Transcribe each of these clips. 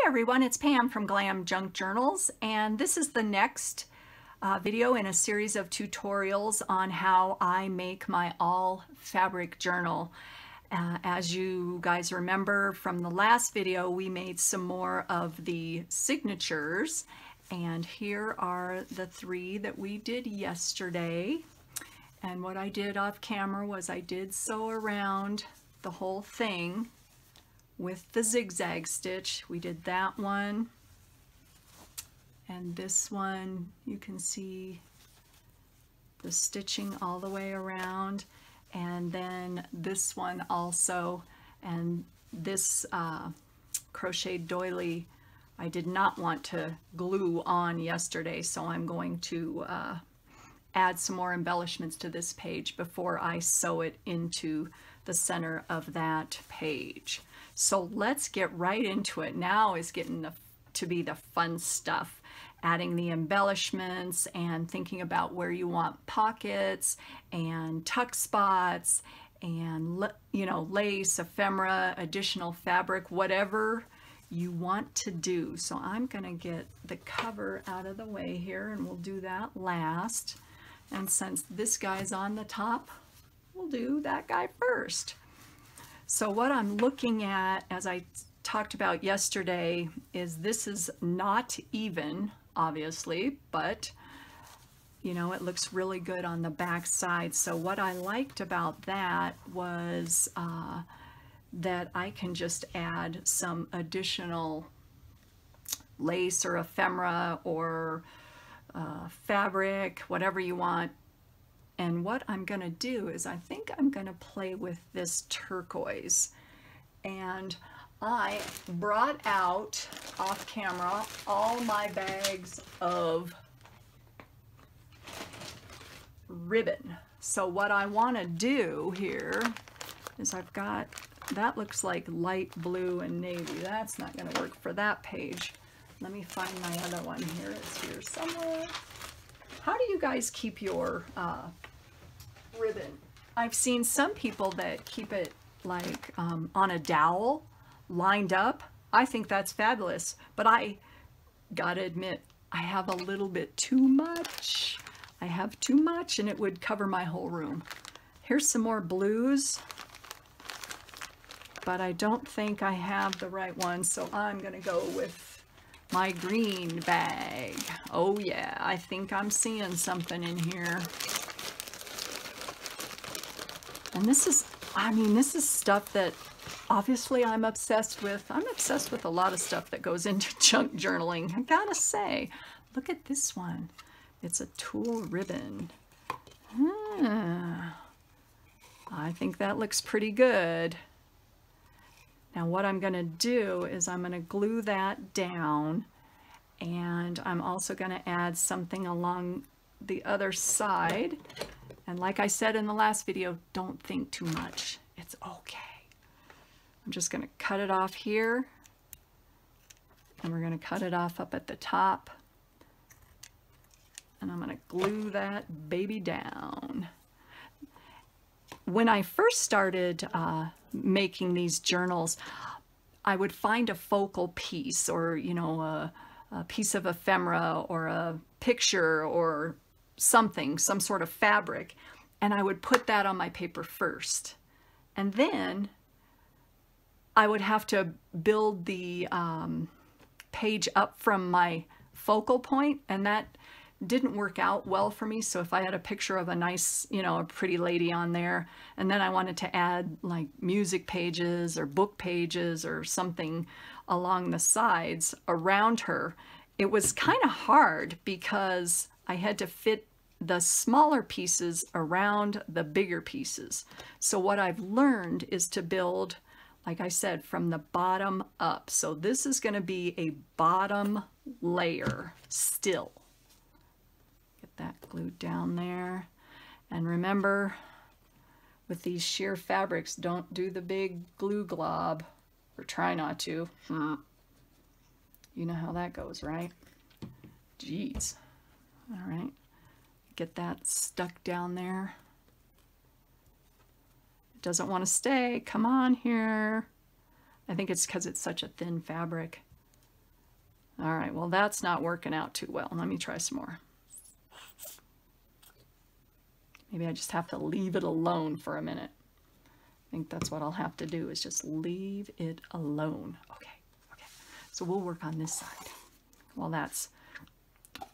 everyone, it's Pam from GlamJunkJournals, and this is the next video in a series of tutorials on how I make my all fabric journal. As you guys remember from the last video, we made some more of the signatures, and here are the three that we did yesterday. And what I did off camera was I did sew around the whole thing with the zigzag stitch. We did that one, and this one you can see the stitching all the way around, and then this one also. And this crocheted doily I did not want to glue on yesterday, so I'm going to add some more embellishments to this page before I sew it into the center of that page. So let's get right into it. Now is getting to be the fun stuff, adding the embellishments and thinking about where you want pockets and tuck spots and, you know, lace, ephemera, additional fabric, whatever you want to do. So I'm gonna get the cover out of the way here, and we'll do that last. And since this guy's on the top, we'll do that guy first. So what I'm looking at, as I talked about yesterday, is this is not even, obviously, but you know, it looks really good on the back side. So what I liked about that was that I can just add some additional lace or ephemera or fabric, whatever you want. And what I'm gonna do is I think I'm gonna play with this turquoise. And I brought out off camera all my bags of ribbon. So what I wanna do here is I've got, that looks like light blue and navy. That's not gonna work for that page. Let me find my other one here. It's here somewhere. How do you guys keep your ribbon? I've seen some people that keep it like on a dowel, lined up. I think that's fabulous, but I gotta admit, I have a little bit too much. I have too much, and it would cover my whole room. Here's some more blues, but I don't think I have the right one, so I'm gonna go with my green bag. Oh yeah, I think I'm seeing something in here. And this is, I mean, this is stuff that obviously I'm obsessed with. I'm obsessed with a lot of stuff that goes into junk journaling, I gotta say. Look at this one. It's a tulle ribbon. I think that looks pretty good. Now what I'm gonna do is I'm gonna glue that down, and I'm also gonna add something along the other side. And like I said in the last video, don't think too much. It's okay. I'm just gonna cut it off here, and we're gonna cut it off up at the top. And I'm gonna glue that baby down. When I first started making these journals, I would find a focal piece, or you know, a piece of ephemera or a picture or something, some sort of fabric, and I would put that on my paper first, and then I would have to build the page up from my focal point, and that didn't work out well for me. So if I had a picture of a nice, you know, a pretty lady on there, and then I wanted to add like music pages or book pages or something along the sides around her, it was kind of hard because I had to fit the smaller pieces around the bigger pieces. So what I've learned is to build, like I said, from the bottom up. So this is going to be a bottom layer still. Get that glued down there. And remember, with these sheer fabrics, don't do the big glue glob, or try not to. You know how that goes, right? Jeez. All right. Get that stuck down there. It doesn't want to stay. Come on here. I think it's because it's such a thin fabric. All right, well, that's not working out too well. Let me try some more. Maybe I just have to leave it alone for a minute. I think that's what I'll have to do, is just leave it alone. Okay, okay. So we'll work on this side while that's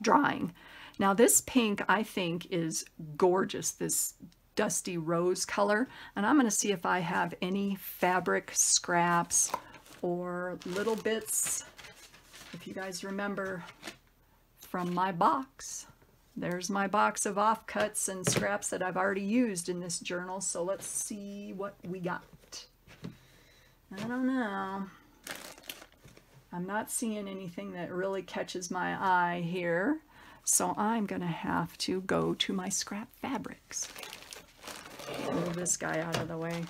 drying. Now this pink, I think, is gorgeous, this dusty rose color. And I'm going to see if I have any fabric scraps or little bits. If you guys remember from my box, there's my box of offcuts and scraps that I've already used in this journal. So let's see what we got. I don't know. I'm not seeing anything that really catches my eye here. So I'm going to have to go to my scrap fabrics. Move this guy out of the way.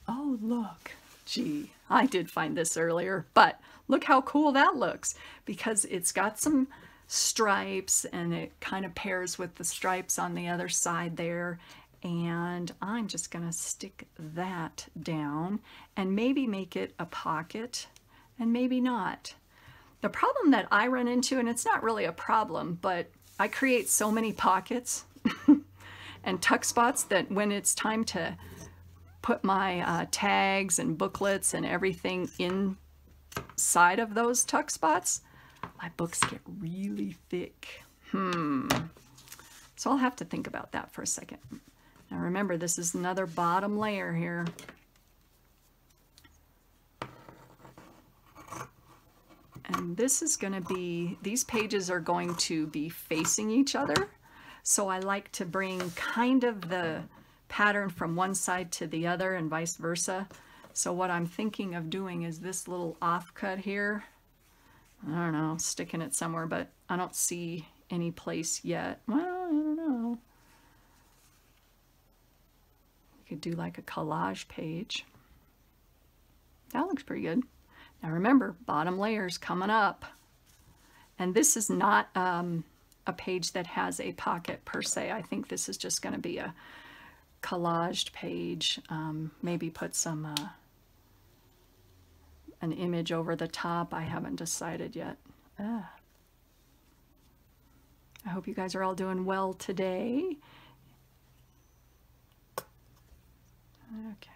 Oh, look. Gee, I did find this earlier, but look how cool that looks, because it's got some stripes and it kind of pairs with the stripes on the other side there. And I'm just going to stick that down and maybe make it a pocket and maybe not. The problem that I run into, and it's not really a problem, but I create so many pockets and tuck spots that when it's time to put my tags and booklets and everything inside of those tuck spots, my books get really thick. So I'll have to think about that for a second. Now remember, this is another bottom layer here. And this is going to be, these pages are going to be facing each other. So I like to bring kind of the pattern from one side to the other and vice versa. So what I'm thinking of doing is this little offcut here. I don't know, sticking it somewhere, but I don't see any place yet. Well, I don't know. We could do like a collage page. That looks pretty good. Now remember, bottom layers coming up. And this is not a page that has a pocket per se. I think this is just going to be a collaged page. Maybe put some an image over the top. I haven't decided yet. I hope you guys are all doing well today. Okay.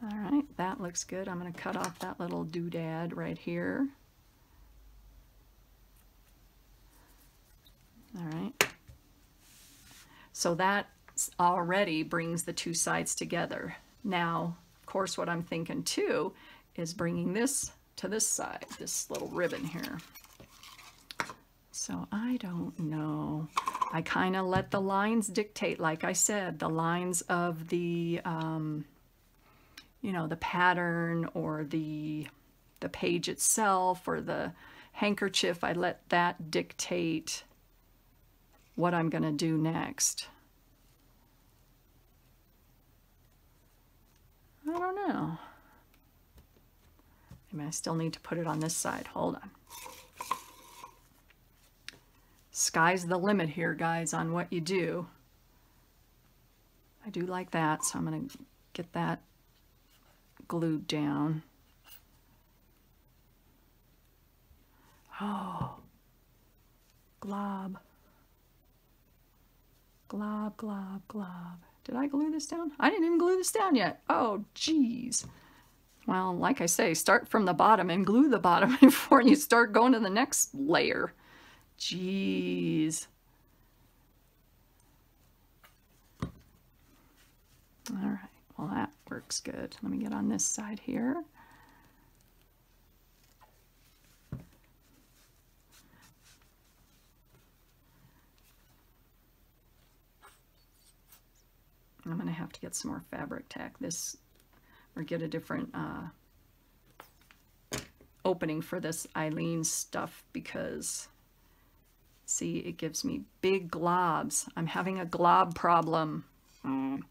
All right, that looks good. I'm going to cut off that little doodad right here. All right. So that already brings the two sides together. Now, of course, what I'm thinking too is bringing this to this side, this little ribbon here. So I don't know. I kind of let the lines dictate, like I said, the lines of the you know, the pattern or the page itself or the handkerchief. I let that dictate what I'm going to do next. I don't know. Maybe I still need to put it on this side. Hold on. Sky's the limit here, guys, on what you do. I do like that, so I'm going to get that glued down. Oh, glob. Glob, glob, glob. Did I glue this down? I didn't even glue this down yet. Oh, geez. Well, like I say, start from the bottom and glue the bottom before you start going to the next layer. Jeez. All right. Well, that works good. Let me get on this side here. I'm going to have to get some more fabric tack this, or get a different opening for this Eileen stuff, because see, it gives me big globs. I'm having a glob problem. Okay.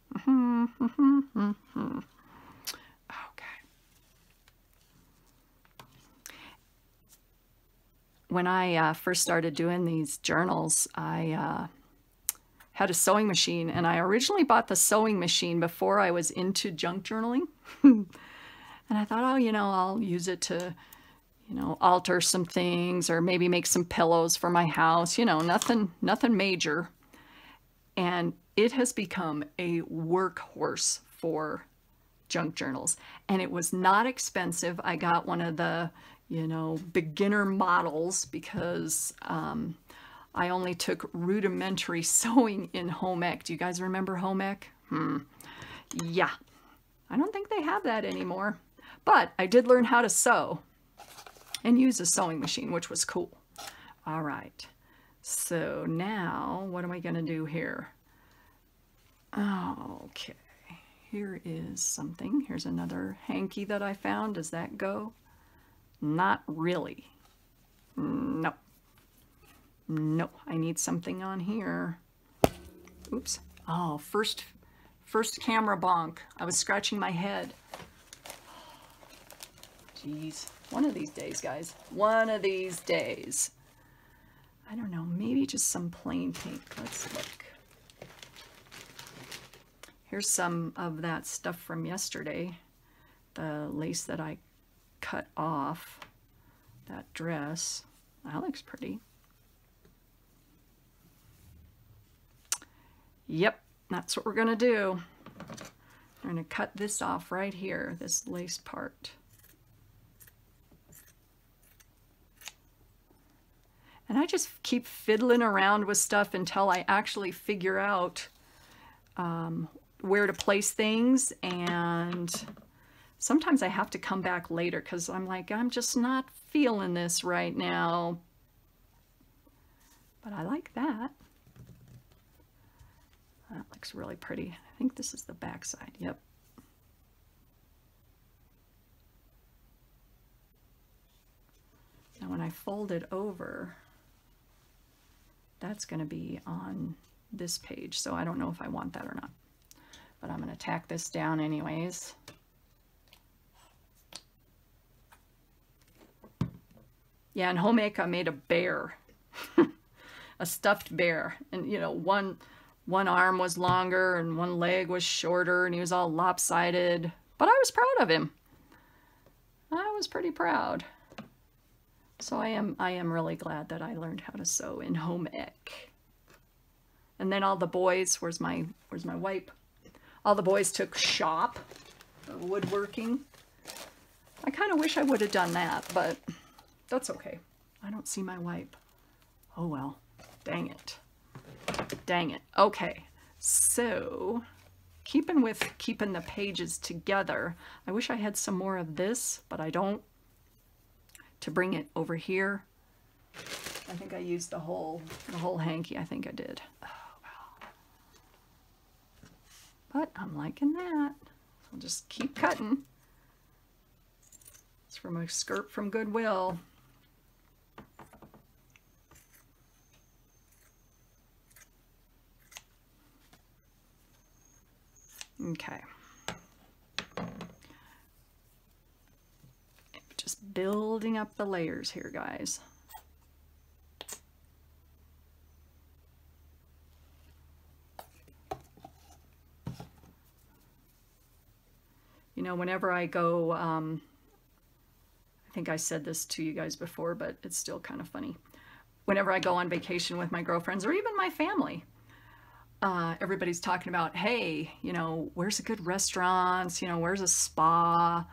When I first started doing these journals, I had a sewing machine, and I originally bought the sewing machine before I was into junk journaling. And I thought, oh, you know, I'll use it to, you know, alter some things or maybe make some pillows for my house, you know, nothing major. And it has become a workhorse for junk journals. And it was not expensive. I got one of the, you know, beginner models because I only took rudimentary sewing in home ec. Do you guys remember home ec? Yeah. I don't think they have that anymore. But I did learn how to sew and use a sewing machine, which was cool. All right. So now, what am I going to do here? Okay. Here is something. Here's another hanky that I found. Does that go? Not really. No. No, I need something on here. Oops. Oh, first camera bonk. I was scratching my head. Jeez. One of these days, guys. One of these days. I don't know. Maybe just some plain pink. Let's look. Here's some of that stuff from yesterday. The lace that I cut off. That dress. That looks pretty. Yep, that's what we're going to do. We're going to cut this off right here, this lace part. And I just keep fiddling around with stuff until I actually figure out where to place things. And sometimes I have to come back later because I'm like, I'm just not feeling this right now. But I like that. That looks really pretty. I think this is the back side. Yep. Now when I fold it over, that's going to be on this page. So I don't know if I want that or not. But I'm going to tack this down anyways. Yeah, in home ec I made a bear. A stuffed bear. And you know, one arm was longer and one leg was shorter and he was all lopsided. But I was proud of him. I was pretty proud. So I am really glad that I learned how to sew in home ec. And then all the boys, where's my wipe? All the boys took shop or woodworking. I kind of wish I would have done that, but that's okay. I don't see my wipe. Oh well, dang it. Dang it. Okay, so keeping the pages together, I wish I had some more of this, but I don't. To bring it over here, I think I used the whole hanky. I think I did. Oh wow. But I'm liking that. I'll just keep cutting. It's from a skirt from Goodwill. Okay. Just building up the layers here, guys. You know, whenever I go, I think I said this to you guys before, but it's still kind of funny. Whenever I go on vacation with my girlfriends or even my family, everybody's talking about, hey, you know, where's a good restaurant? You know, where's a spa?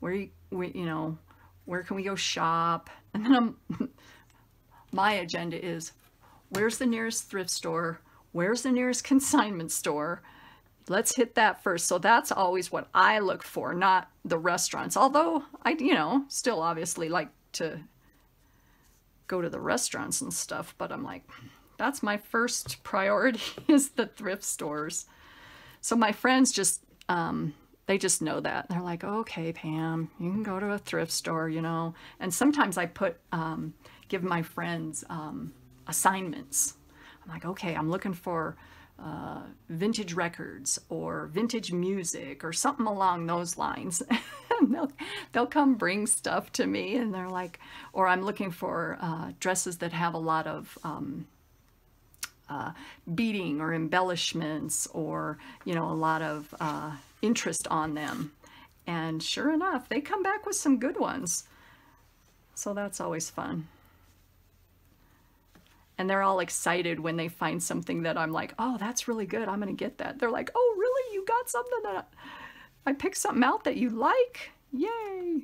You know, where can we go shop? And then my agenda is, where's the nearest thrift store? Where's the nearest consignment store? Let's hit that first. So that's always what I look for, not the restaurants. Although I, you know, still obviously like to go to the restaurants and stuff, but I'm like, that's my first priority is the thrift stores. So my friends just, they just know that. They're like, okay, Pam, you can go to a thrift store, you know. And sometimes I give my friends assignments. I'm like, okay, I'm looking for vintage records or vintage music or something along those lines. And they'll come bring stuff to me and they're like, or I'm looking for dresses that have a lot of beading or embellishments or, you know, a lot of interest on them. And sure enough, they come back with some good ones. So that's always fun. And they're all excited when they find something that I'm like, oh, that's really good, I'm gonna get that. They're like, oh, really? You got something that I picked something out that you like? Yay!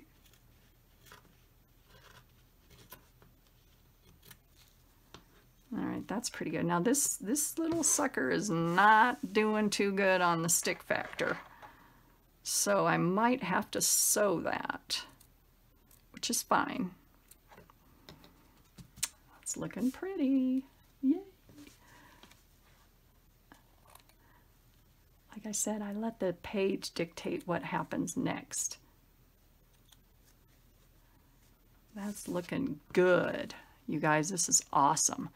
All right, that's pretty good. Now this little sucker is not doing too good on the stick factor. So I might have to sew that, which is fine. It's looking pretty. Yay! Like I said, I let the page dictate what happens next. That's looking good. You guys, this is awesome.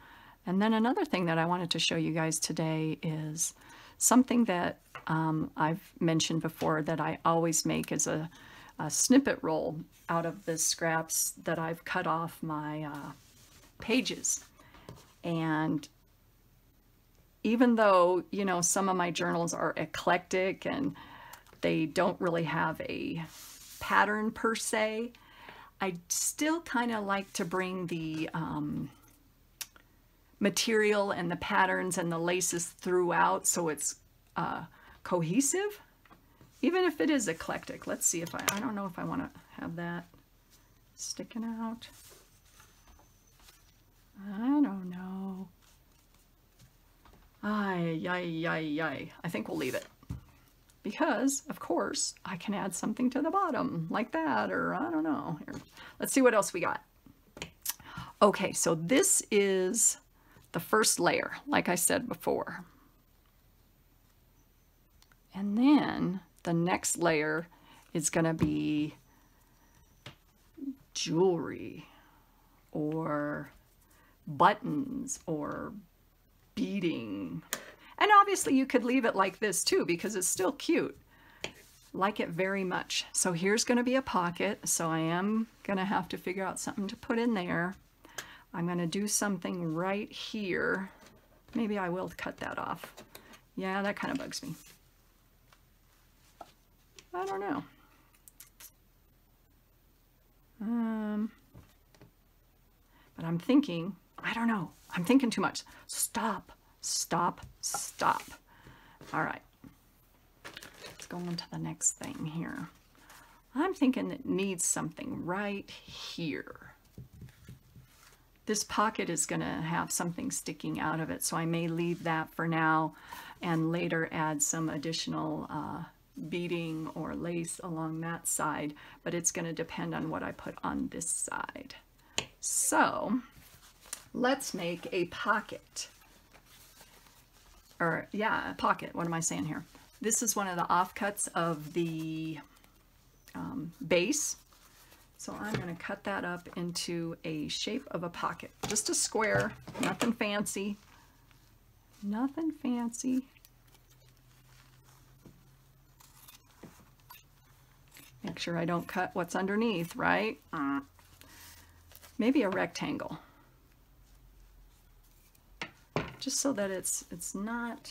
And then another thing that I wanted to show you guys today is something that I've mentioned before that I always make is a snippet roll out of the scraps that I've cut off my pages. And even though, you know, some of my journals are eclectic and they don't really have a pattern per se, I still kind of like to bring the material and the patterns and the laces throughout so it's cohesive, even if it is eclectic. Let's see if I don't know if I want to have that sticking out. I don't know. I think we'll leave it. Because, of course, I can add something to the bottom like that, or I don't know. Here, let's see what else we got. Okay, so this is the first layer, like I said before. And then the next layer is going to be jewelry or buttons or beading. And obviously you could leave it like this too because it's still cute. Like it very much. So here's going to be a pocket. So I am going to have to figure out something to put in there. I'm going to do something right here. Maybe I will cut that off. Yeah, that kind of bugs me. I don't know. But I'm thinking, I don't know. I'm thinking too much. Stop, stop, stop. All right. Let's go on to the next thing here. I'm thinking it needs something right here. This pocket is going to have something sticking out of it, so I may leave that for now and later add some additional beading or lace along that side, but it's going to depend on what I put on this side. So let's make a pocket. Or yeah, a pocket. What am I saying here? This is one of the offcuts of the base. So I'm going to cut that up into a shape of a pocket. Just a square, nothing fancy. Nothing fancy. Make sure I don't cut what's underneath, right? Maybe a rectangle. Just so that it's not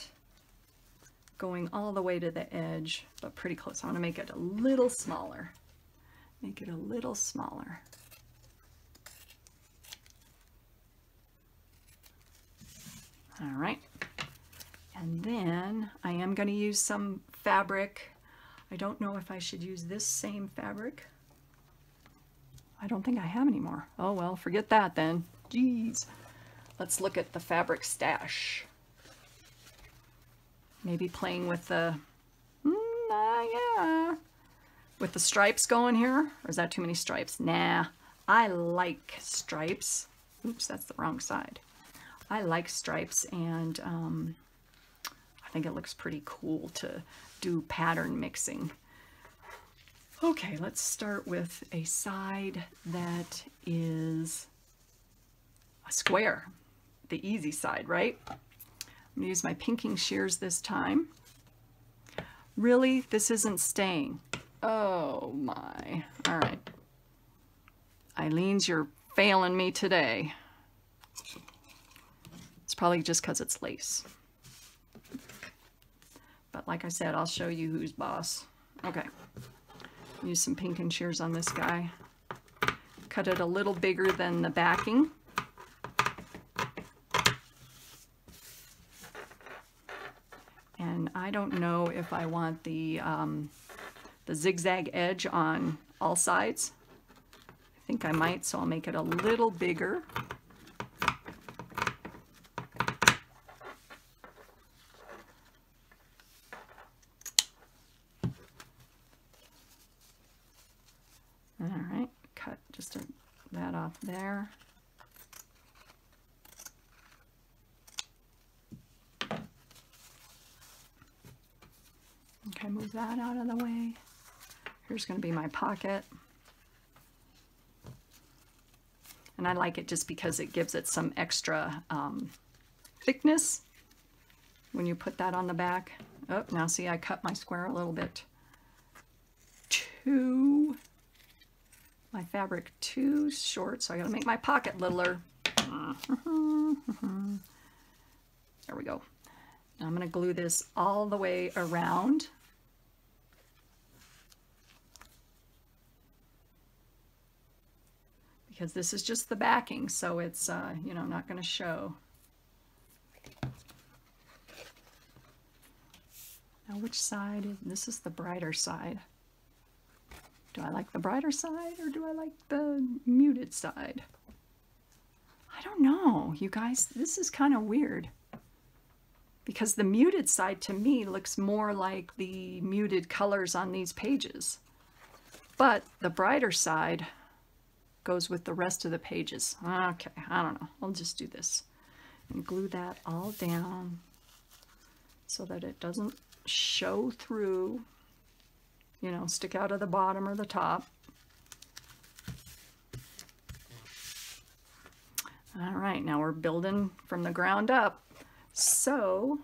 going all the way to the edge, but pretty close. I want to make it a little smaller. Make it a little smaller. All right. And then I am going to use some fabric. I don't know if I should use this same fabric. I don't think I have any more. Oh, well, forget that then. Jeez. Let's look at the fabric stash. Maybe playing with the, yeah, with the stripes going here. Or is that too many stripes? Nah, I like stripes. Oops, that's the wrong side. I like stripes, and I think it looks pretty cool to do pattern mixing. Okay, let's start with a side that is a square, the easy side, right? I'm gonna use my pinking shears this time. Really, this isn't staying. Oh my, all right. Eileen's, you're failing me today. It's probably just because it's lace. But like I said, I'll show you who's boss. Okay. Use some pink and shears on this guy. Cut it a little bigger than the backing. And I don't know if I want the zigzag edge on all sides. I think I might, so I'll make it a little bigger. All right, cut just that off there. Okay, move that out of the way. Here's going to be my pocket. And I like it just because it gives it some extra thickness when you put that on the back. Oh, now see, I cut my square a little bit my fabric too short, so I gotta make my pocket littler. There we go. Now I'm gonna glue this all the way around. Because this is just the backing, so it's you know, not gonna show. Now which side this is the brighter side. Do I like the brighter side or do I like the muted side? I don't know, you guys. This is kind of weird. Because the muted side to me looks more like the muted colors on these pages. But the brighter side goes with the rest of the pages. Okay, I don't know. I'll just do this. And glue that all down so that it doesn't show through, you know, stick out of the bottom or the top. All right, now we're building from the ground up. So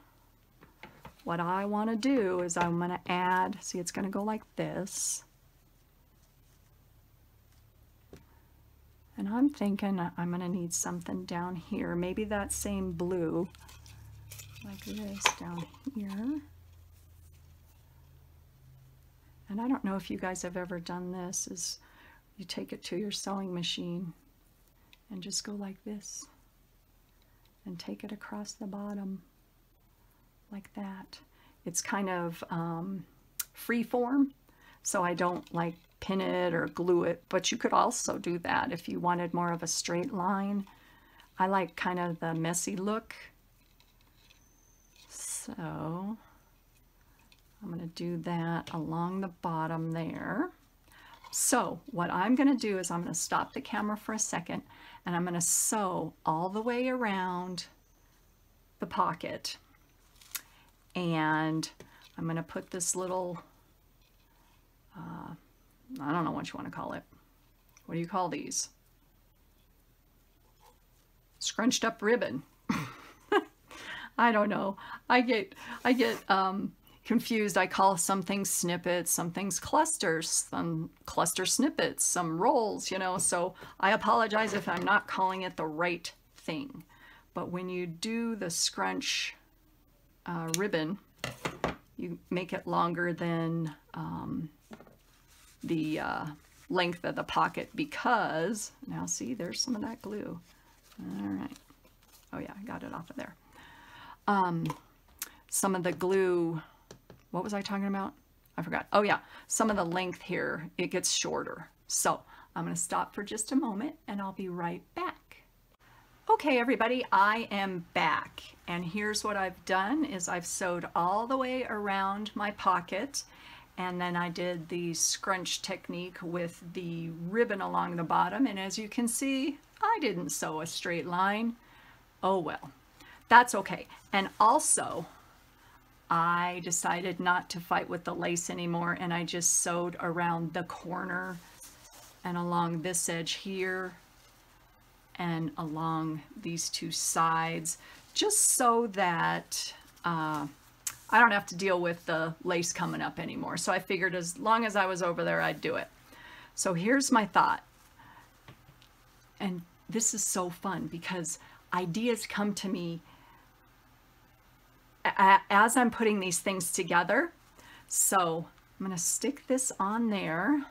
what I want to do is I'm going to add, see, it's going to go like this. And I'm thinking I'm going to need something down here. Maybe that same blue, like this down here. And I don't know if you guys have ever done this, is you take it to your sewing machine and just go like this and take it across the bottom like that. It's kind of free form, so I don't like pin it or glue it, but you could also do that if you wanted more of a straight line. I like kind of the messy look, so I'm going to do that along the bottom there. So what I'm going to do is I'm going to stop the camera for a second and I'm going to sew all the way around the pocket. And I'm going to put this little, I don't know what you want to call it. What do you call these? Scrunched up ribbon. I don't know. I get confused. I call some things snippets, some things clusters, some cluster snippets, some rolls, you know, so I apologize if I'm not calling it the right thing. But when you do the scrunch ribbon, you make it longer than the length of the pocket, because, now see, there's some of that glue. All right. Oh yeah, I got it off of there. Some of the glue, what was I talking about? I forgot. Oh yeah, some of the length here, it gets shorter. So I'm going to stop for just a moment and I'll be right back. Okay everybody, I am back, and here's what I've done is I've sewed all the way around my pocket, and then I did the scrunch technique with the ribbon along the bottom, and as you can see, I didn't sew a straight line. Oh well, that's okay. And also, I decided not to fight with the lace anymore, and I just sewed around the corner and along this edge here and along these two sides, just so that I don't have to deal with the lace coming up anymore. So I figured as long as I was over there, I'd do it. So here's my thought. And this is so fun because ideas come to me as I'm putting these things together. So I'm going to stick this on there.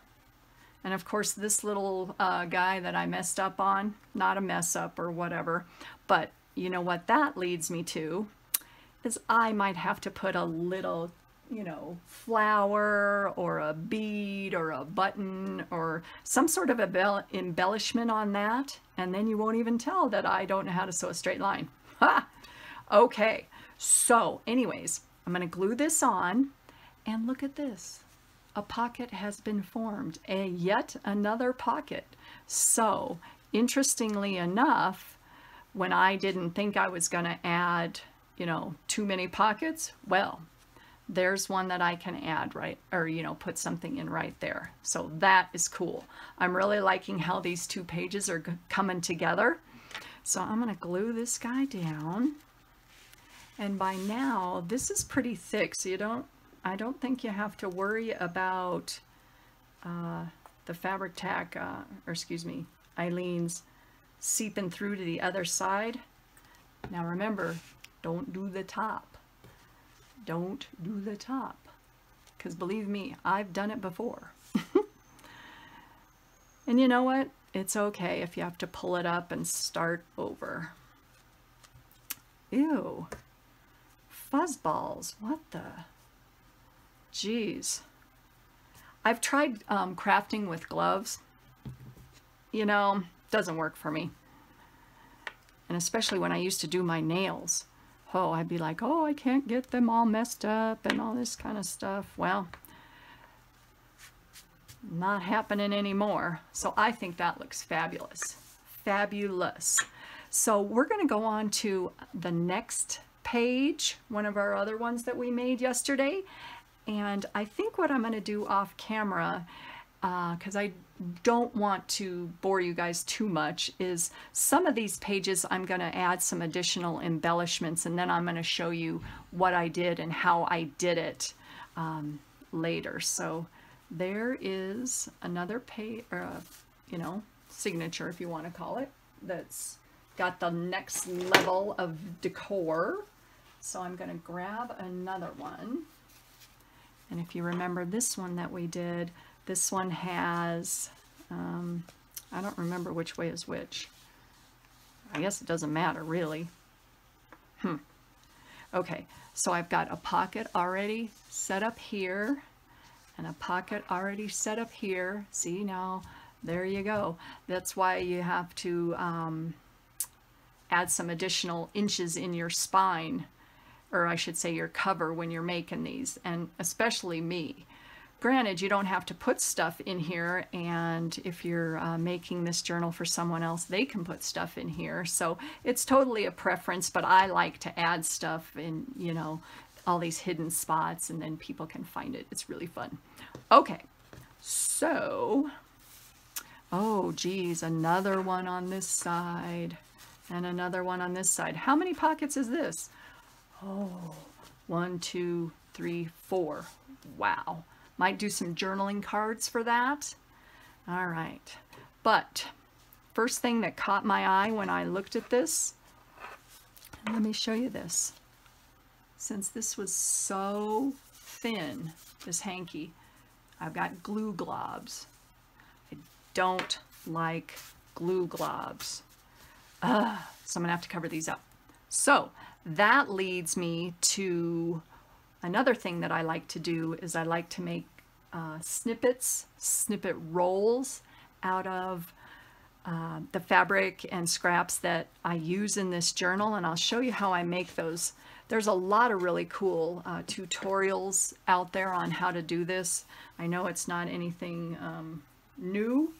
And of course, this little guy that I messed up on, not a mess up or whatever, but you know what that leads me to is I might have to put a little, you know, flower or a bead or a button or some sort of embellishment on that. And then you won't even tell that I don't know how to sew a straight line. Ha! Okay, so anyways, I'm going to glue this on and look at this. A pocket has been formed, yet another pocket. So interestingly enough, when I didn't think I was going to add, you know, too many pockets, well, there's one that I can add, right? Or, you know, put something in right there. So that is cool. I'm really liking how these two pages are coming together. So I'm going to glue this guy down. And by now, this is pretty thick, so I don't think you have to worry about the fabric tack, or excuse me, Eileen's seeping through to the other side. Now remember, don't do the top. Don't do the top. Because believe me, I've done it before. And you know what? It's okay if you have to pull it up and start over. Ew. Fuzzballs. What the? Jeez. I've tried crafting with gloves. You know, doesn't work for me. And especially when I used to do my nails. Oh, I'd be like, oh, I can't get them all messed up and all this kind of stuff. Well, not happening anymore. So I think that looks fabulous. Fabulous. So we're going to go on to the next page, one of our other ones that we made yesterday. And I think what I'm going to do off camera, because I don't want to bore you guys too much, is some of these pages I'm going to add some additional embellishments, and then I'm going to show you what I did and how I did it later. So there is another page, you know, signature if you want to call it, that's got the next level of decor. So I'm going to grab another one. And if you remember this one that we did, this one has, I don't remember which way is which. I guess it doesn't matter really. Okay, so I've got a pocket already set up here and a pocket already set up here. See, now there you go. That's why you have to add some additional inches in your spine, or I should say your cover, when you're making these, and especially me. Granted, you don't have to put stuff in here, and if you're making this journal for someone else, they can put stuff in here. So it's totally a preference, but I like to add stuff in, you know, all these hidden spots, and then people can find it. It's really fun. Okay, so, oh geez, another one on this side, and another one on this side. How many pockets is this? Oh, 1, 2, 3, 4. Wow. Might do some journaling cards for that. All right. But first thing that caught my eye when I looked at this, let me show you this. Since this was so thin, this hanky, I've got glue globs. I don't like glue globs. So I'm going to have to cover these up. So that leads me to another thing that I like to do is I like to make snippet rolls out of the fabric and scraps that I use in this journal, and I'll show you how I make those. There's a lot of really cool tutorials out there on how to do this. I know it's not anything new,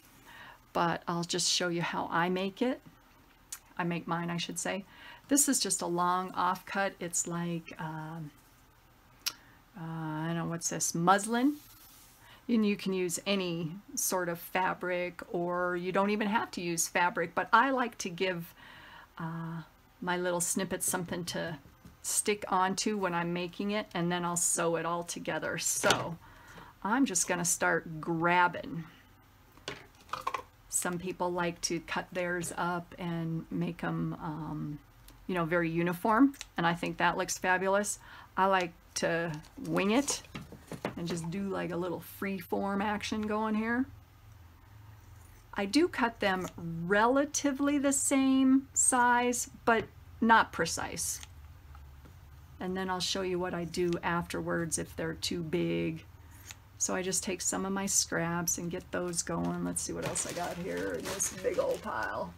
but I'll just show you how I make it. I make mine, I should say. This is just a long offcut. It's like, I don't know, what's this, muslin? And you can use any sort of fabric, or you don't even have to use fabric, but I like to give my little snippets something to stick onto when I'm making it, and then I'll sew it all together. So I'm just going to start grabbing. Some people like to cut theirs up and make them, you know, very uniform, and I think that looks fabulous. I like to wing it and just do like a little free form action going here. I do cut them relatively the same size, but not precise. And then I'll show you what I do afterwards if they're too big. So I just take some of my scraps and get those going. Let's see what else I got here in this big old pile.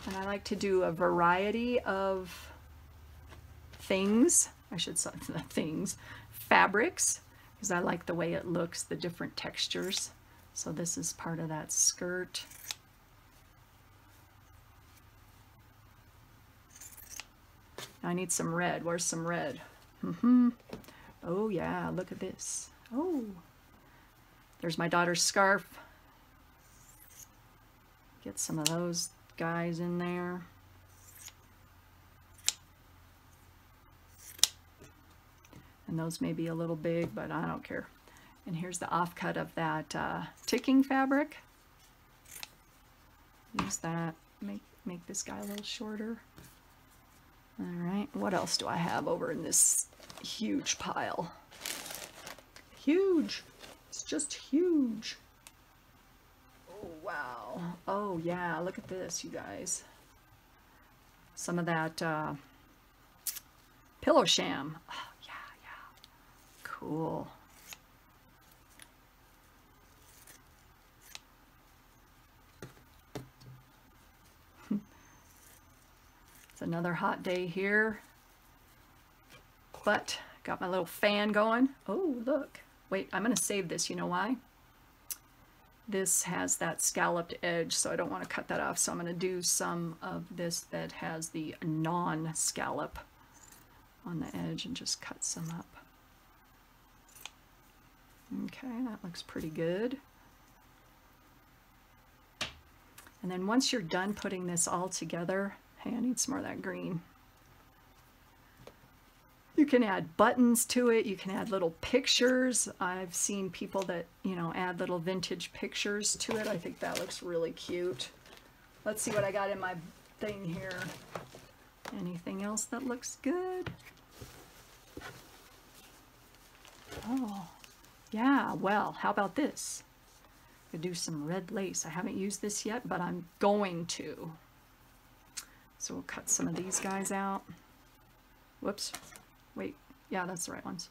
And I like to do a variety of things, I should say things, fabrics, because I like the way it looks, the different textures. So this is part of that skirt. I need some red. Where's some red? Oh yeah, look at this. Oh, there's my daughter's scarf. Get some of those guys in there. And those may be a little big, but I don't care. And here's the offcut of that ticking fabric. Use that, make this guy a little shorter. All right, what else do I have over in this huge pile? Huge, it's just huge. Oh, wow. Oh yeah, look at this, you guys. Some of that pillow sham. Oh, yeah, cool. It's another hot day here, but got my little fan going. Oh, look. Wait, I'm going to save this. You know why? This has that scalloped edge, so I don't want to cut that off. So I'm going to do some of this that has the non-scallop on the edge and just cut some up. Okay, that looks pretty good. And then once you're done putting this all together, hey, I need some more of that green. You can add buttons to it. You can add little pictures. I've seen people that, you know, add little vintage pictures to it. I think that looks really cute. Let's see what I got in my thing here. Anything else that looks good? Oh, yeah, well, how about this? I could do some red lace. I haven't used this yet, but I'm going to. So we'll cut some of these guys out. Whoops. Wait. Yeah, that's the right ones.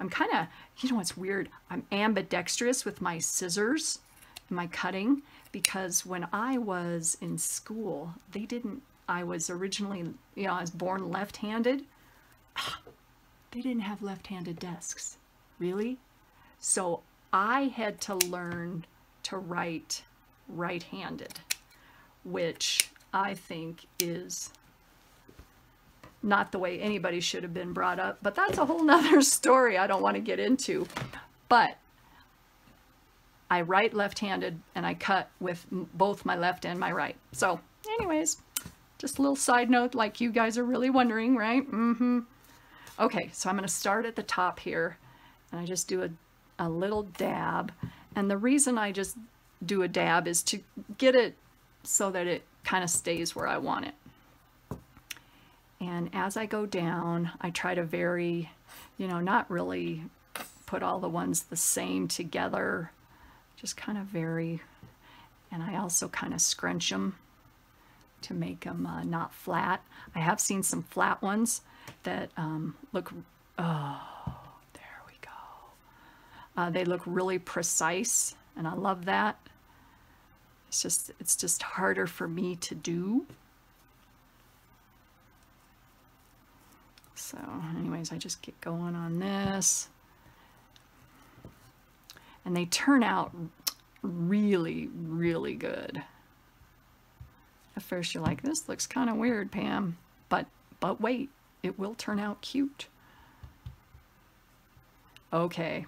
I'm kind of, you know what's weird? I'm ambidextrous with my scissors and my cutting, because when I was in school, they didn't, I was originally, you know, I was born left-handed. They didn't have left-handed desks. Really? So I had to learn to write right-handed, which I think is not the way anybody should have been brought up, but that's a whole nother story I don't want to get into. But I write left-handed and I cut with both my left and my right. So anyways, just a little side note, like you guys are really wondering, right? Okay, so I'm going to start at the top here, and I just do a little dab. And the reason I just do a dab is to get it so that it kind of stays where I want it. And as I go down, I try to vary, you know, not really put all the ones the same together, just kind of vary. And I also kind of scrunch them to make them not flat. I have seen some flat ones that look, oh, there we go. They look really precise, and I love that. It's just harder for me to do. So anyways, I just get going on this. And they turn out really, really good. At first you're like, this looks kind of weird, Pam. But wait, it will turn out cute. Okay,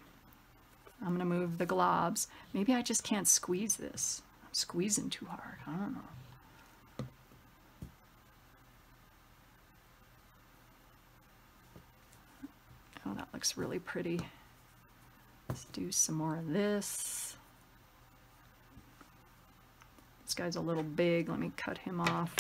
I'm gonna move the globs. Maybe I just can't squeeze this. I'm squeezing too hard, I don't know. Oh, that looks really pretty. Let's do some more of this. This guy's a little big. Let me cut him off.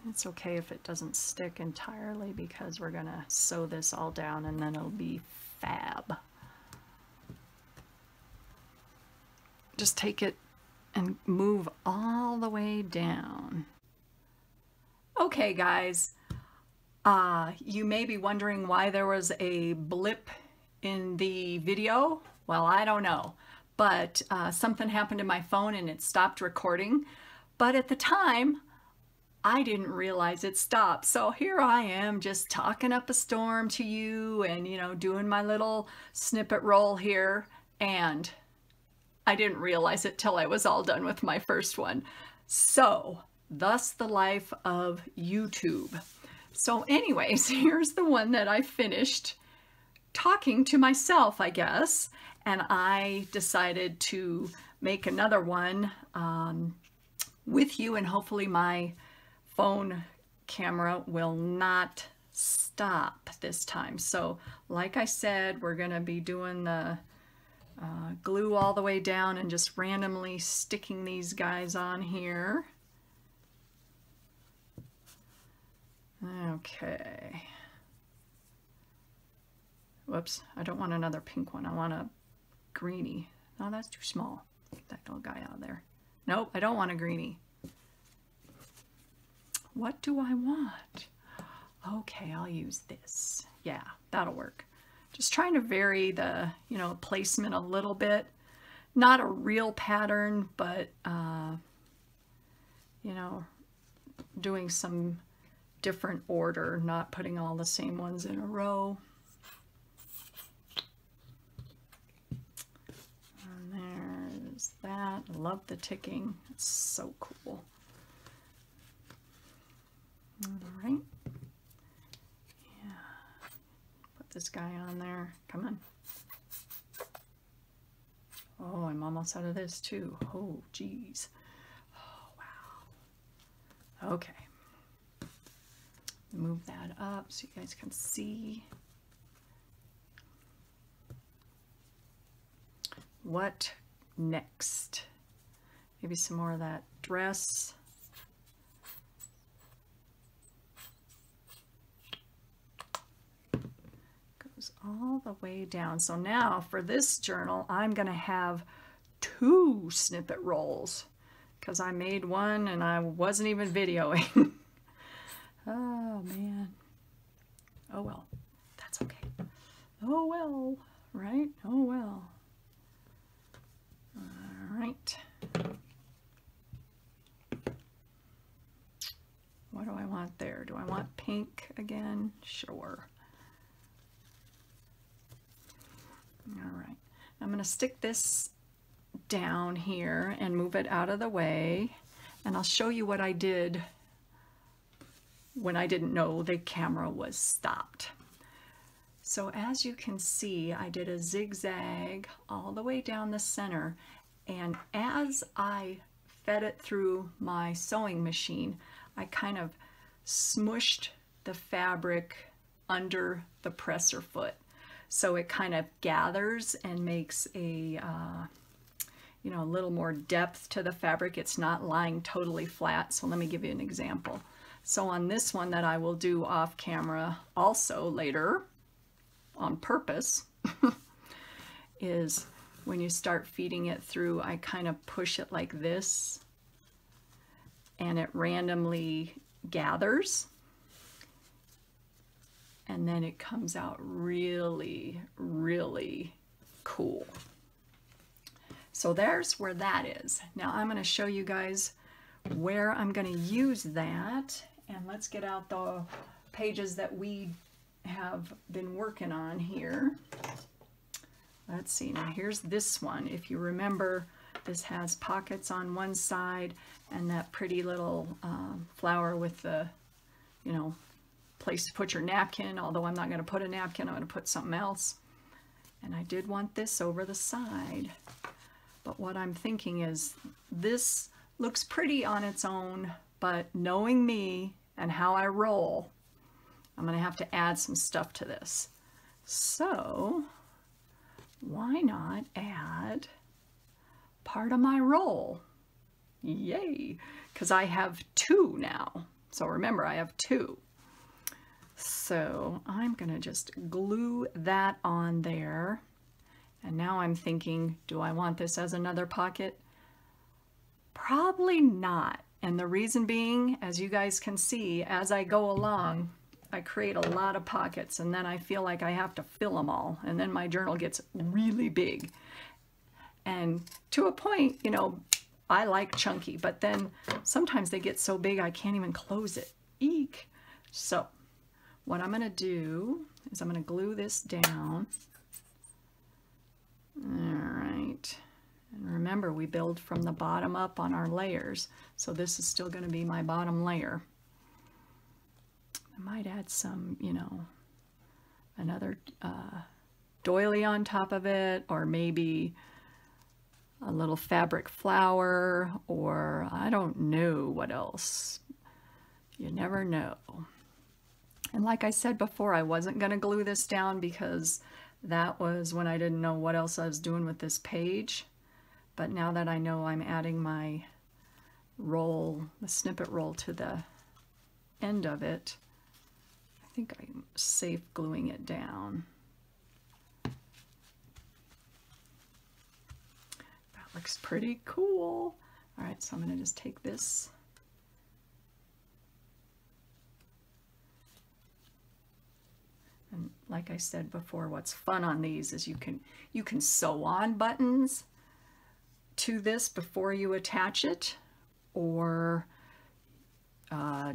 It's okay if it doesn't stick entirely because we're gonna sew this all down and then it'll be fab. Just take it and move all the way down. Okay guys, you may be wondering why there was a blip in the video. Well, I don't know, but something happened to my phone and it stopped recording. But at the time, I didn't realize it stopped. So here I am just talking up a storm to you and, you know, doing my little snippet roll here, and I didn't realize it till I was all done with my first one. So, thus the life of YouTube. So anyways, here's the one that I finished talking to myself, I guess, and I decided to make another one with you, and hopefully my phone camera will not stop this time. So like I said, we're going to be doing the glue all the way down and just randomly sticking these guys on here. Okay. Whoops, I don't want another pink one. I want a greenie. No, that's too small. Get that little guy out of there. Nope, I don't want a greenie. What do I want? Okay, I'll use this. Yeah, that'll work. Just trying to vary the, you know, placement a little bit. Not a real pattern, but, you know, doing some different order, not putting all the same ones in a row. And there's that. I love the ticking. It's so cool. All right. Yeah. Put this guy on there. Come on. Oh, I'm almost out of this too. Oh, geez. Oh, wow. Okay. Move that up so you guys can see. What next? Maybe some more of that dress. Goes all the way down. So now for this journal, I'm going to have 2 snippet rolls because I made one and I wasn't even videoing. Oh man. Oh well, that's okay. Oh well, right? Oh well. All right. What do I want there? Do I want pink again? Sure. All right. I'm going to stick this down here and move it out of the way, and I'll show you what I did when I didn't know the camera was stopped. So as you can see, I did a zigzag all the way down the center, and as I fed it through my sewing machine, I kind of smushed the fabric under the presser foot. So it kind of gathers and makes a you know, a little more depth to the fabric. It's not lying totally flat. So let me give you an example. So on this one that I will do off camera also later on purpose is when you start feeding it through, I kind of push it like this and it randomly gathers, and then it comes out really, really cool. So there's where that is. Now I'm going to show you guys where I'm going to use that, and let's get out the pages that we have been working on here. Let's see, now here's this one. If you remember, this has pockets on one side and that pretty little flower with the, you know, place to put your napkin, although I'm not going to put a napkin, I'm going to put something else. And I did want this over the side. But what I'm thinking is this looks pretty on its own, but knowing me and how I roll, I'm going to have to add some stuff to this. So why not add part of my roll? Yay, because I have 2 now. So remember, I have 2. So I'm going to just glue that on there. And now I'm thinking, do I want this as another pocket? Probably not. And the reason being, as you guys can see, as I go along, I create a lot of pockets, and then I feel like I have to fill them all. And then my journal gets really big. And to a point, you know, I like chunky, but then sometimes they get so big I can't even close it. Eek! So what I'm going to do is I'm going to glue this down. All right. And remember, we build from the bottom up on our layers. So this is still going to be my bottom layer. I might add some, you know, another doily on top of it, or maybe a little fabric flower, or I don't know what else. You never know. And like I said before, I wasn't going to glue this down because that was when I didn't know what else I was doing with this page. But now that I know I'm adding my roll, the snippet roll, to the end of it, I think I'm safe gluing it down. That looks pretty cool. All right, so I'm going to just take this. And like I said before, what's fun on these is you can sew on buttons to this before you attach it, or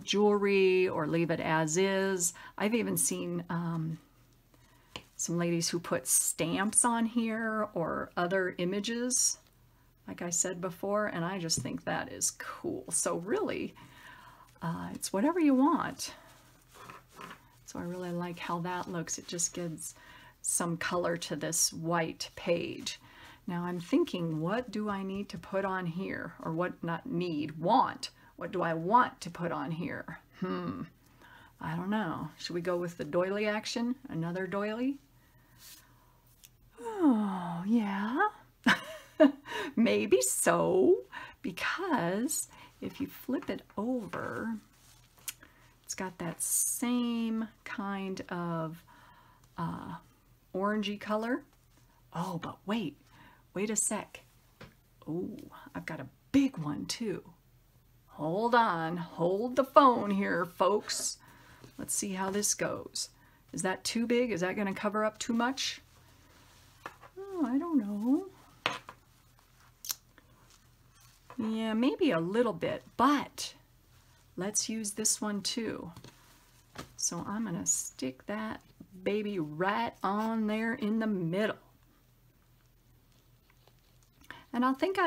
jewelry, or leave it as is. I've even seen some ladies who put stamps on here or other images, like I said before, and I just think that is cool. So really, it's whatever you want. So I really like how that looks. It just gives some color to this white page. Now I'm thinking, what do I need to put on here? Or what, not need, want. What do I want to put on here? I don't know. Should we go with the doily action? Another doily? Oh, yeah. Maybe so, because if you flip it over, it's got that same kind of orangey color. Oh, but wait a sec. Oh, I've got a big one too. Hold on, hold the phone here, folks. Let's see how this goes. Is that too big? Is that going to cover up too much? Oh, I don't know. Yeah, maybe a little bit, but let's use this one too. So I'm going to stick that baby right on there in the middle. And I think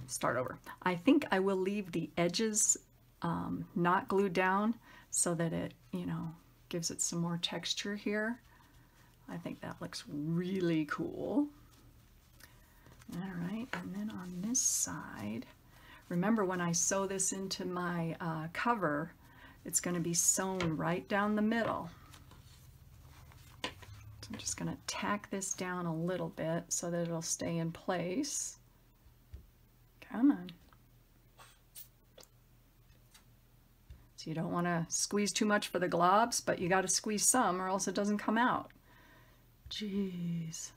start over. I think I will leave the edges not glued down so that it, you know, gives it some more texture here. I think that looks really cool. All right, and then on this side, remember when I sew this into my cover, it's going to be sewn right down the middle. So I'm just going to tack this down a little bit so that it'll stay in place. Come on. So you don't want to squeeze too much for the globs, but you got to squeeze some or else it doesn't come out. Jeez.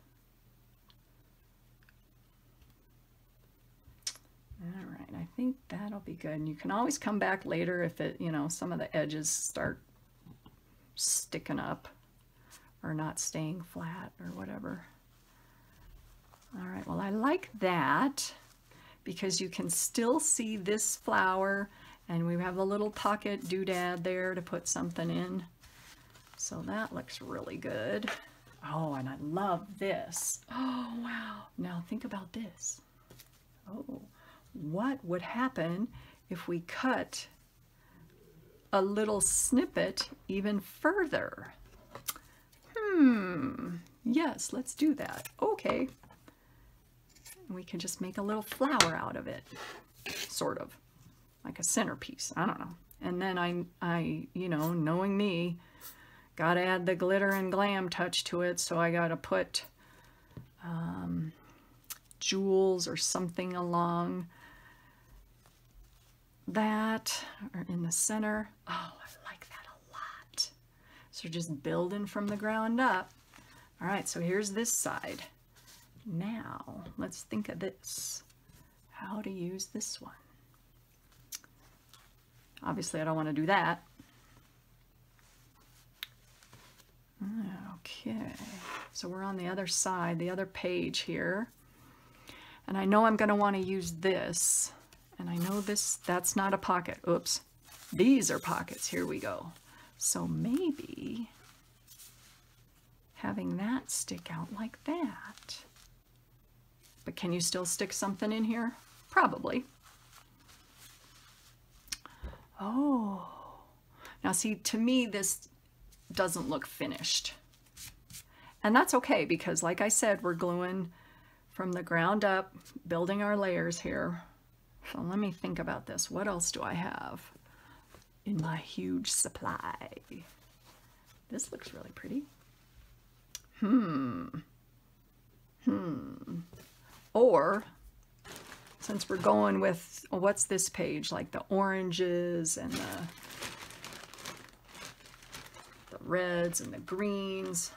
All right, I think that'll be good. And you can always come back later if it, you know, some of the edges start sticking up or not staying flat or whatever. All right, well, I like that because you can still see this flower, and we have a little pocket doodad there to put something in. So that looks really good. Oh, and I love this. Oh, wow. Now think about this. Oh, what would happen if we cut a little snippet even further? Yes, let's do that. Okay. And we can just make a little flower out of it, sort of, like a centerpiece. I don't know. And then I, you know, knowing me, gotta add the glitter and glam touch to it, so I gotta put jewels or something along that, or in the center. Oh, I like that a lot. So just building from the ground up. All right, so here's this side. Now, let's think of this. How to use this one. Obviously, I don't want to do that. Okay, so we're on the other side, the other page here. And I know I'm going to want to use this. And I know this, that's not a pocket. Oops. These are pockets. Here we go. So maybe having that stick out like that. But can you still stick something in here? Probably. Oh. Now see, to me, this doesn't look finished. And that's okay, because like I said, we're gluing from the ground up, building our layers here. So let me think about this. What else do I have in my huge supply? This looks really pretty. Or, since we're going with, what's this page? Like the oranges and the reds and the greens.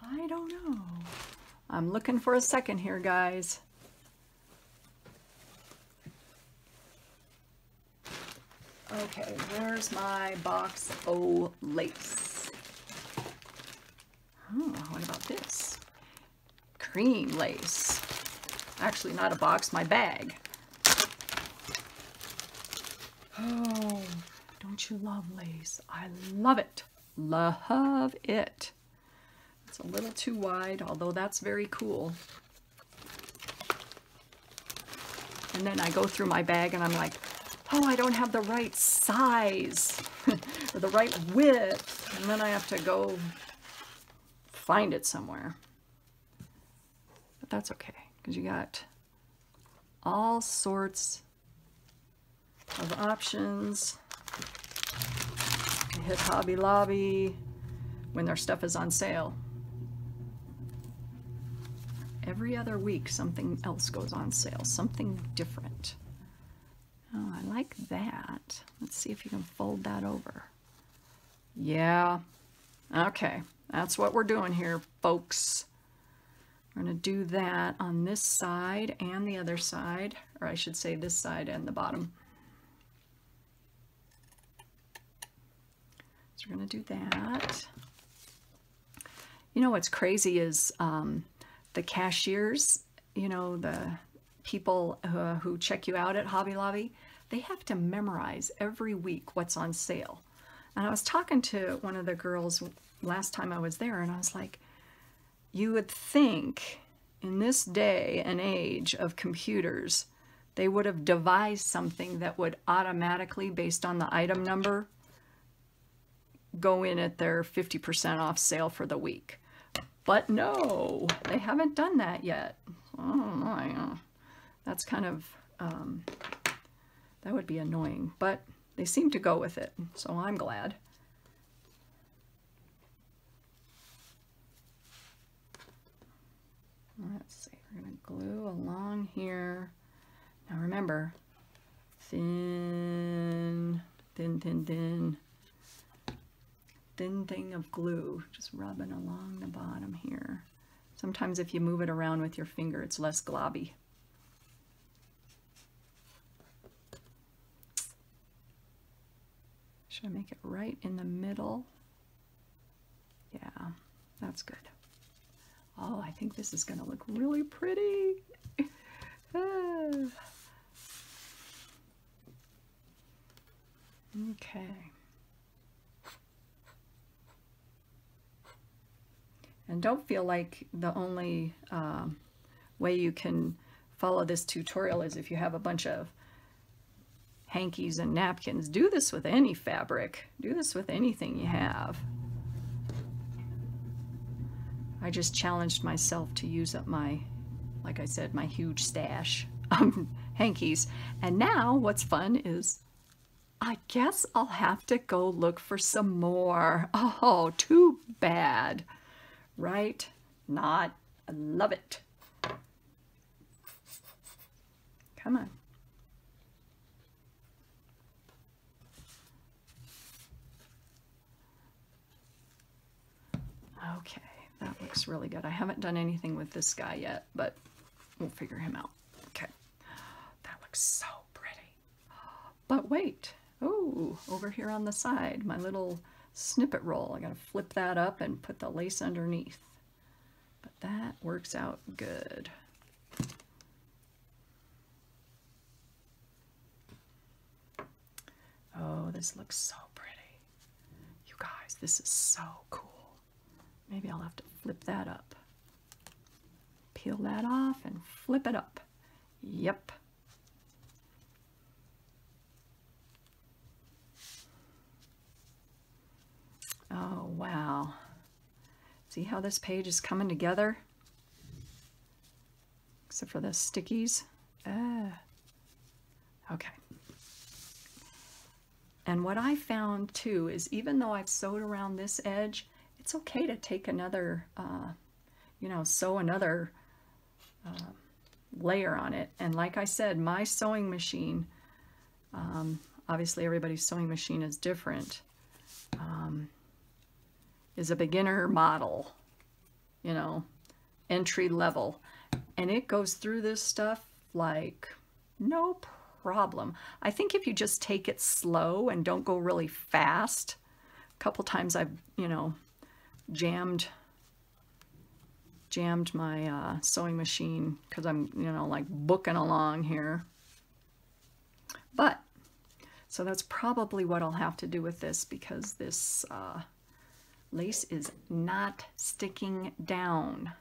I don't know. I'm looking for a second here, guys. Okay, where's my box o' lace? Oh, what about this? Cream lace. Actually, not a box, my bag. Oh, don't you love lace? I love it. Love it. It's a little too wide, although that's very cool. And then I go through my bag and I'm like, oh, I don't have the right size or the right width. And then I have to go find it somewhere. But that's okay, because you got all sorts of options. You hit Hobby Lobby when their stuff is on sale. Every other week, something else goes on sale, something different. Oh, I like that. Let's see if you can fold that over. Yeah. Okay, that's what we're doing here, folks. We're going to do that on this side and the other side, or I should say this side and the bottom. So we're going to do that. You know what's crazy is the cashiers, you know, the people who check you out at Hobby Lobby, they have to memorize every week what's on sale. And I was talking to one of the girls last time I was there, and I was like, you would think in this day and age of computers, they would have devised something that would automatically, based on the item number, go in at their 50% off sale for the week. But no, they haven't done that yet. Oh my, that's kind of, that would be annoying, but they seem to go with it, so I'm glad. Let's see, we're going to glue along here. Now remember, thin thing of glue, just rubbing along the bottom here. Sometimes if you move it around with your finger, it's less globby. Should I make it right in the middle? Yeah, that's good. Oh, I think this is going to look really pretty. Okay. And don't feel like the only way you can follow this tutorial is if you have a bunch of hankies and napkins. Do this with any fabric. Do this with anything you have. I just challenged myself to use up my, like I said, my huge stash of hankies. And now what's fun is I guess I'll have to go look for some more. Oh, too bad. Right? Not. I love it. Come on. Okay, that looks really good. I haven't done anything with this guy yet, but we'll figure him out. Okay, that looks so pretty. But wait, oh, over here on the side, my little snippet roll. I gotta flip that up and put the lace underneath. But that works out good. Oh, this looks so pretty. You guys, this is so cool. Maybe I'll have to flip that up. Peel that off and flip it up. Yep. Oh, wow. See how this page is coming together? Except for the stickies. Okay. And what I found too is even though I've sewed around this edge, it's okay to take another, you know, sew another layer on it. And like I said, my sewing machine, obviously everybody's sewing machine is different, is a beginner model, you know, entry level. And it goes through this stuff like no problem. I think if you just take it slow and don't go really fast, a couple times I've, you know, jammed my sewing machine because I'm, you know, like booking along here. But, so that's probably what I'll have to do with this because this lace is not sticking down.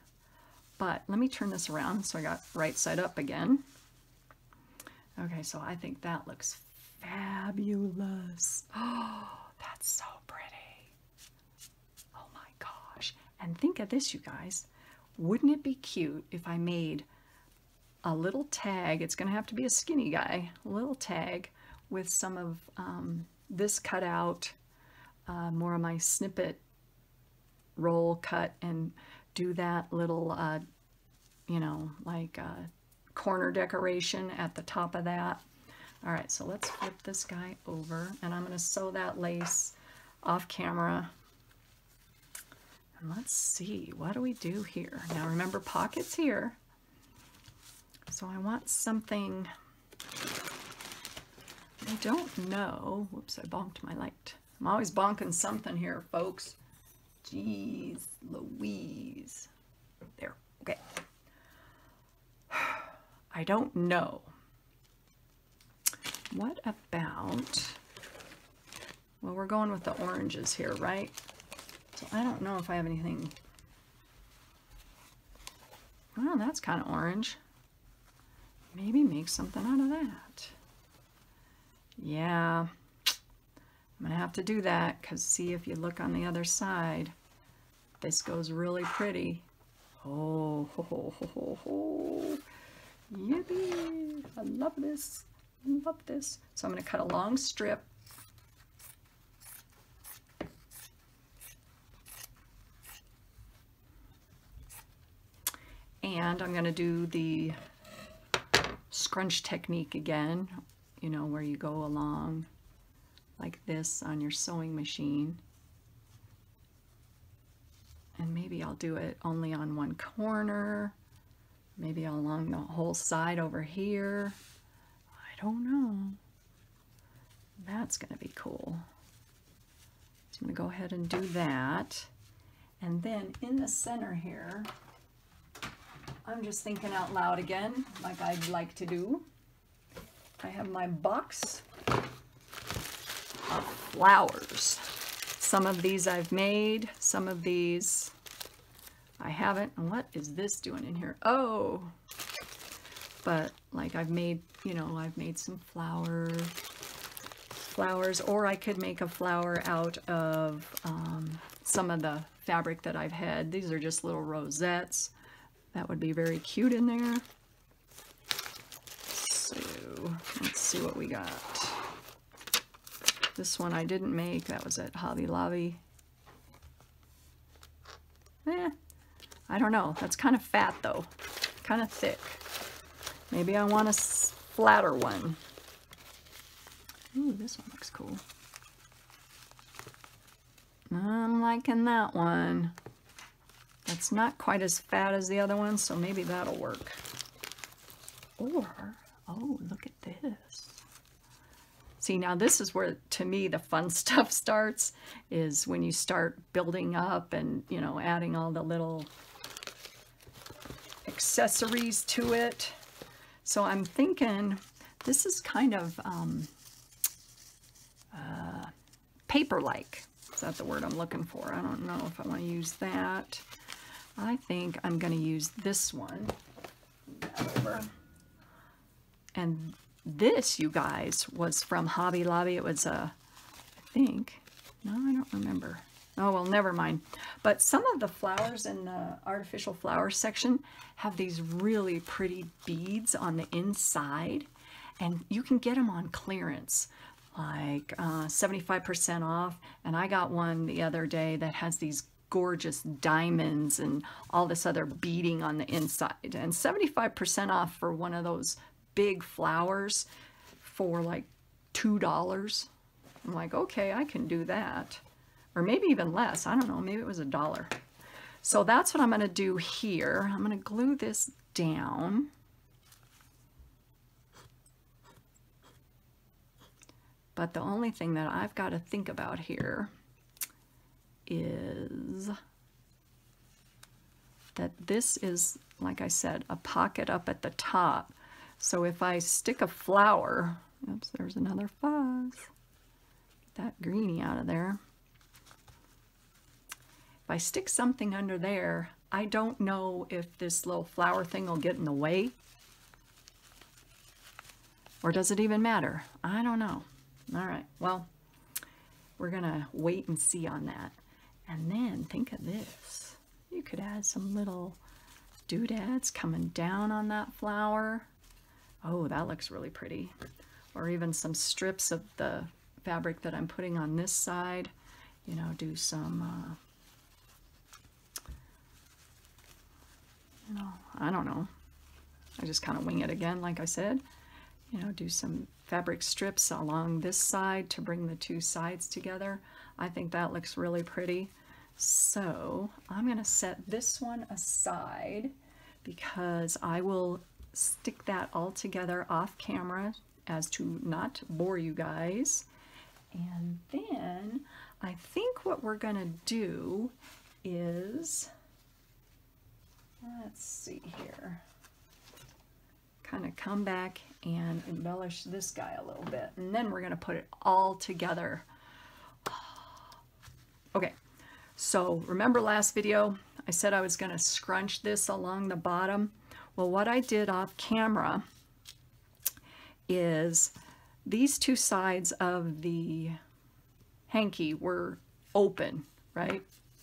But let me turn this around so I got right side up again. Okay, so I think that looks fabulous. Oh, that's so pretty. Oh my gosh. And think of this, you guys. Wouldn't it be cute if I made a little tag? It's going to have to be a skinny guy. A little tag with some of this cut out, more of my snippet roll cut, and do that little, you know, like corner decoration at the top of that. All right, so let's flip this guy over, and I'm going to sew that lace off camera. And let's see, what do we do here? Now remember, pockets here. So I want something, I don't know. Whoops, I bonked my light. I'm always bonking something here, folks. Jeez Louise. There, okay. I don't know. What about, well, we're going with the oranges here, right? So I don't know if I have anything. Well, that's kind of orange. Maybe make something out of that. Yeah, I'm gonna have to do that because see, if you look on the other side, this goes really pretty. Oh, ho, ho, ho, ho, ho. Yippee! I love this. I love this. So I'm going to cut a long strip. And I'm going to do the scrunch technique again, you know, where you go along like this on your sewing machine. And maybe I'll do it only on one corner. Maybe along the whole side over here. I don't know. That's going to be cool. So I'm going to go ahead and do that. And then in the center here, I'm just thinking out loud again, like I'd like to do. I have my box of flowers. Some of these I've made, some of these I haven't. And what is this doing in here? Oh, but like I've made, you know, I've made some flowers, or I could make a flower out of some of the fabric that I've had. These are just little rosettes. That would be very cute in there. So let's see what we got. This one I didn't make. That was at Hobby Lobby. I don't know. That's kind of fat though. Kind of thick. Maybe I want a flatter one. Ooh, this one looks cool. I'm liking that one. That's not quite as fat as the other one, so maybe that'll work. Or, oh, look at this. See, now this is where, to me, the fun stuff starts, is when you start building up and, you know, adding all the little accessories to it. So I'm thinking this is kind of paper-like. Is that the word I'm looking for? I don't know if I want to use that. I think I'm going to use this one. Over. And this, you guys, was from Hobby Lobby. It was I think, no, I don't remember. Oh, well, never mind. But some of the flowers in the artificial flower section have these really pretty beads on the inside, and you can get them on clearance, like 75% off. And I got one the other day that has these gorgeous diamonds and all this other beading on the inside, and 75% off for one of those big flowers for like $2. I'm like, okay, I can do that. Or maybe even less. I don't know, maybe it was $1. So that's what I'm going to do here. I'm going to glue this down. But the only thing that I've got to think about here is that this is, like I said, a pocket up at the top. So if I stick a flower, oops, there's another fuzz. Get that greenie out of there. If I stick something under there, I don't know if this little flower thing will get in the way. Or does it even matter? I don't know. All right, well, we're gonna wait and see on that. And then think of this. You could add some little doodads coming down on that flower. Oh, that looks really pretty. Or even some strips of the fabric that I'm putting on this side. You know, do some, you know, I don't know. I just kind of wing it again, like I said. You know, do some fabric strips along this side to bring the two sides together. I think that looks really pretty. So I'm going to set this one aside because I will stick that all together off camera as to not bore you guys. And then I think what we're going to do is, let's see here, kind of come back and embellish this guy a little bit, and then we're going to put it all together. Okay, so remember last video I said I was going to scrunch this along the bottom. Well, what I did off camera is these two sides of the hanky were open, right?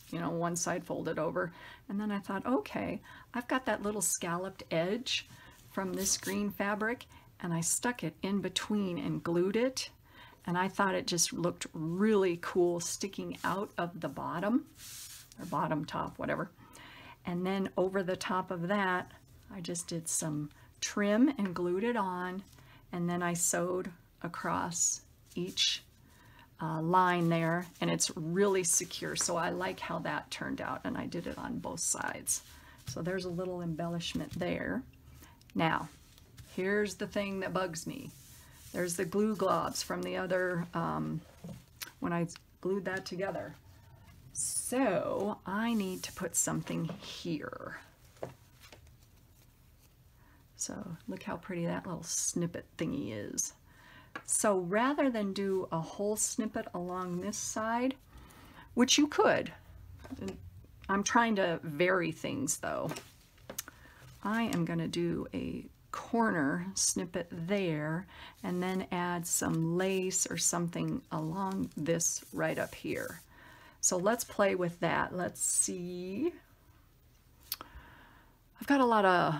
You know, one side folded over, and then I thought, okay, I've got that little scalloped edge from this green fabric, and I stuck it in between and glued it, and I thought it just looked really cool sticking out of the bottom, or bottom top, whatever. And then over the top of that, I just did some trim and glued it on, and then I sewed across each line there, and it's really secure. So I like how that turned out, and I did it on both sides. So there's a little embellishment there. Now, here's the thing that bugs me. There's the glue globs from the other, when I glued that together. So I need to put something here. So look how pretty that little snippet thingy is. So rather than do a whole snippet along this side, which you could, I'm trying to vary things though. I am going to do a corner snippet there and then add some lace or something along this right up here. So let's play with that. Let's see. I've got a lot of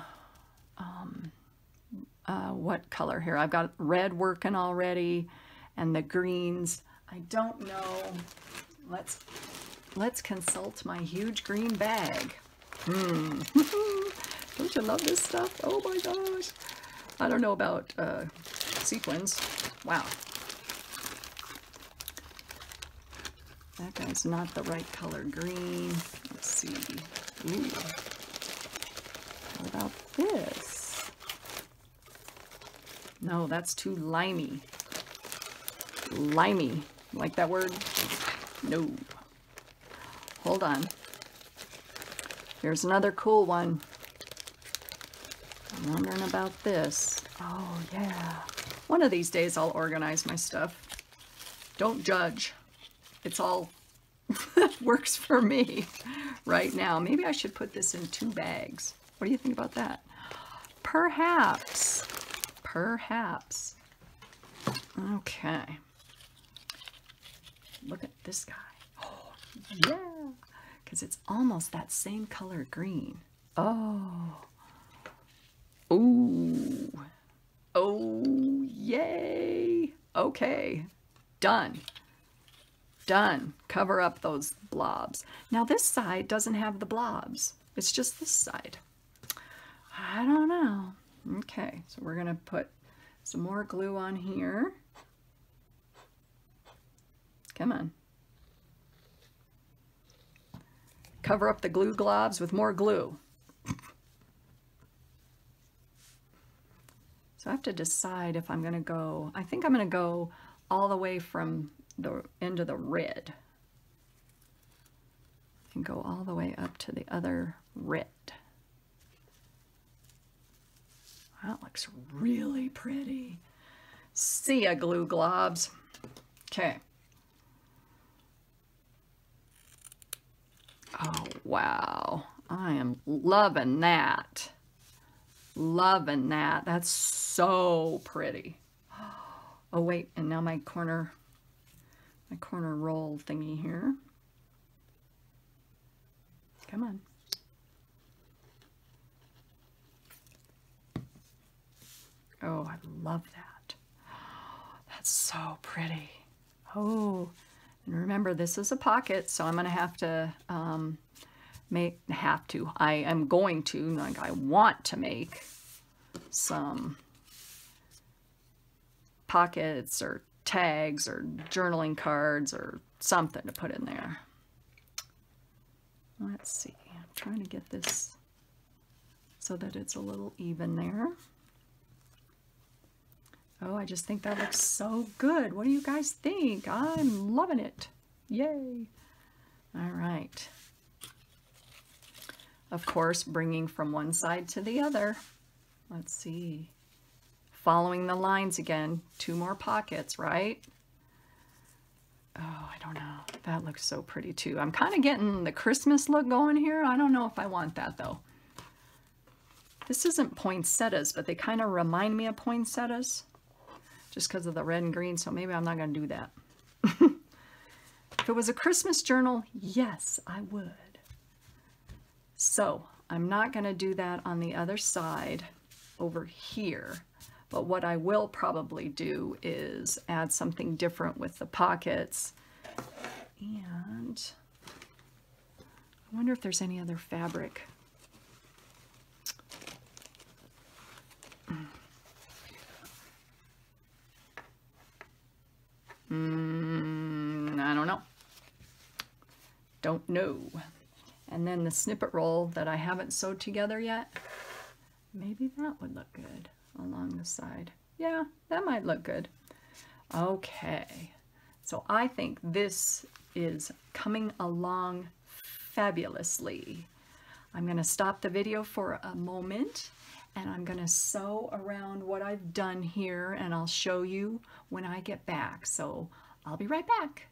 what color here? I've got red working already and the greens. I don't know. Let's consult my huge green bag. Don't you love this stuff? Oh my gosh. I don't know about sequins. Wow. That guy's not the right color green. Let's see. Ooh. What about this? No, that's too limey. Limey. Like that word? No. Hold on. Here's another cool one. I'm wondering about this. Oh, yeah. One of these days I'll organize my stuff. Don't judge. It's all works for me right now. Maybe I should put this in 2 bags. What do you think about that? Perhaps. Perhaps. Okay. Look at this guy. Oh, yeah. Because it's almost that same color green. Oh. Ooh. Oh, yay. Okay. Done. Done. Cover up those blobs. Now this side doesn't have the blobs. It's just this side. I don't know. Okay, so we're going to put some more glue on here. Come on. Cover up the glue globs with more glue. So I have to decide if I'm going to go, I think I'm going to go all the way from the end of the red and go all the way up to the other red. That looks really pretty. See ya, glue globs. Okay. Oh, wow. I am loving that. Loving that. That's so pretty. Oh, wait, and now my corner roll thingy here. Come on. Oh, I love that. That's so pretty. Oh, and remember, this is a pocket, so I'm going to have to I am going to, like, I want to make some pockets or tags or journaling cards or something to put in there. Let's see. I'm trying to get this so that it's a little even there. Oh, I just think that looks so good. What do you guys think? I'm loving it. Yay. All right. Of course, bringing from one side to the other. Let's see. Following the lines again. 2 more pockets, right? Oh, I don't know. That looks so pretty too. I'm kind of getting the Christmas look going here. I don't know if I want that though. This isn't poinsettias, but they kind of remind me of poinsettias. Just because of the red and green, so maybe I'm not going to do that. If it was a Christmas journal, yes, I would. So I'm not going to do that on the other side over here. But what I will probably do is add something different with the pockets. And I wonder if there's any other fabric. I don't know. Don't know. And then the snippet roll that I haven't sewed together yet, maybe that would look good along the side. Yeah, that might look good. Okay, so I think this is coming along fabulously. I'm going to stop the video for a moment and I'm going to sew around what I've done here and I'll show you when I get back. So I'll be right back.